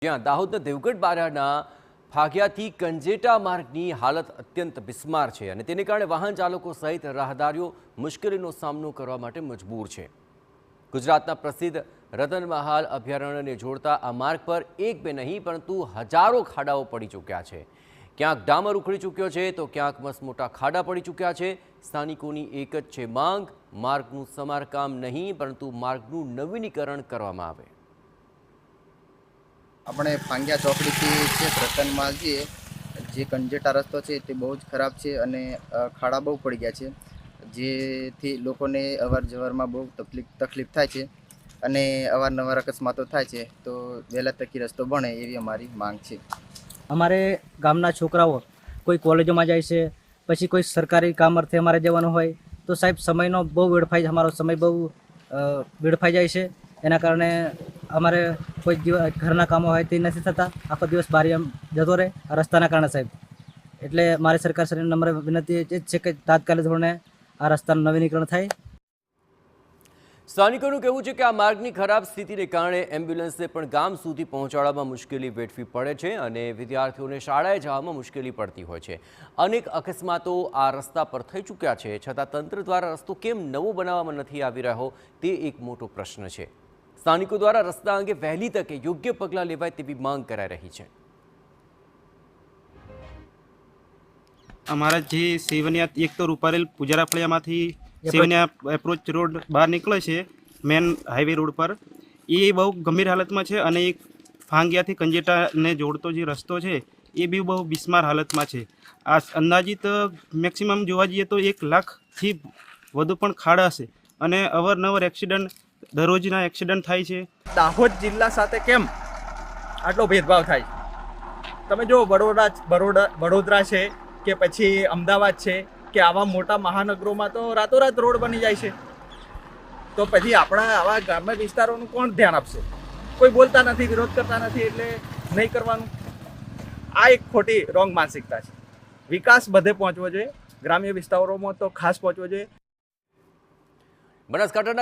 જ્યાં દાહોદના દેવગઢ બારિયાના ફાગિયાથી કંજેટા માર્ગની હાલત અત્યંત બિસ્માર છે અને તેને કારણે વાહન ચાલકો સહિત રાહદારીઓ મુશ્કેલીનો સામનો કરવા માટે મજબૂર છે। ગુજરાતના પ્રસિદ્ધ રતનમહાલ અભયારણ્યને જોડતા આ માર્ગ પર એક બે નહીં પરંતુ હજારો ખાડાઓ પડી ચૂક્યા છે। ક્યાંક ડામર ઉખડી ચૂક્યો છે તો ક્યાંક મસમોટા ખાડા પડી ચૂક્યા છે। સ્થાનિકોની એક જ છે માંગ, માર્ગનું સમારકામ નહીં પરંતુ માર્ગનું નવીનીકરણ કરવામાં આવે। આપણે ફાંગિયા ચોકડીથી છેક રતનમહાલ જઈએ જે કંજેટા રસ્તો છે તે બહુ જ ખરાબ છે અને ખાડા બહુ પડી ગયા છે, જેથી લોકોને અવર જવરમાં બહુ તકલીફ થાય છે અને અવારનવાર અકસ્માતો થાય છે। તો વહેલા તકી રસ્તો બને એવી અમારી માંગ છે। અમારે ગામના છોકરાઓ કોઈ કોલેજોમાં જાય છે, પછી કોઈ સરકારી કામ અર્થે અમારે જવાનું હોય તો સાહેબ સમયનો બહુ વેડફાઈ, અમારો સમય બહુ વેડફાઈ જાય છે। એના કારણે અમારે કોઈ ઘરના કામો હોય તે નથી થતા, આખો દિવસ બહાર જતો રહે આ રસ્તાના કારણે સાહેબ। એટલે મારી સરકાર શ્રીને નમ્ર વિનંતી એ જ છે કે તાત્કાલિક ધોરણે આ રસ્તાનું નવીનીકરણ થાય। સ્થાનિકોનું કહેવું છે કે આ માર્ગની ખરાબ સ્થિતિને કારણે એમ્બ્યુલન્સને પણ ગામ સુધી પહોંચાડવામાં મુશ્કેલી વેઠવી પડે છે અને વિદ્યાર્થીઓને શાળાએ જવામાં મુશ્કેલી પડતી હોય છે। અનેક અકસ્માતો આ રસ્તા પર થઈ ચૂક્યા છે, છતાં તંત્ર દ્વારા રસ્તો કેમ નવો બનાવવામાં નથી આવી રહ્યો તે એક મોટો પ્રશ્ન છે। સ્થાનિકો દ્વારા રસ્તા અંગે વહેલી તકે યોગ્ય પગલાં લેવાય તેવી માંગ કરાઈ રહી છે। અમારા જે સેવનિયા એક તો રૂપારેલ પૂજારા ફળિયામાંથી સેવનિયા એપ્રોચ રોડ બહાર નીકળે છે મેન હાઈવે રોડ પર, એ બહુ ગંભીર હાલતમાં છે અને એક ફાંગિયાથી કંજેટાને જોડતો જે રસ્તો છે એ બી બહુ બિસ્માર હાલતમાં છે। આ અંદાજિત મેક્સિમમ જોવા જઈએ તો 1 લાખથી વધુ પણ ખાડા હશે અને અવારનવાર એક્સિડન્ટ, દરરોજના એક્સિડન્ટ થાય છે। દાહોદ જિલ્લા સાથે કેમ આટલો ભેદભાવ થાય? તમે જો વડોદરા છે કે પછી અમદાવાદ છે કે આવા મોટા મહાનગરોમાં તો રાતોરાત રોડ બની જાય છે, તો પછી આપણા આવા ગ્રામ્ય વિસ્તારોનું કોણ ધ્યાન આપશે? કોઈ બોલતા નથી, વિરોધ કરતા નથી, એટલે નહીં કરવાનું। આ એક ખોટી રોંગ માનસિકતા છે। વિકાસ બધે પહોંચવો જોઈએ, ગ્રામ્ય વિસ્તારોમાં તો ખાસ પહોંચવો જોઈએ। બનાસકાંઠાના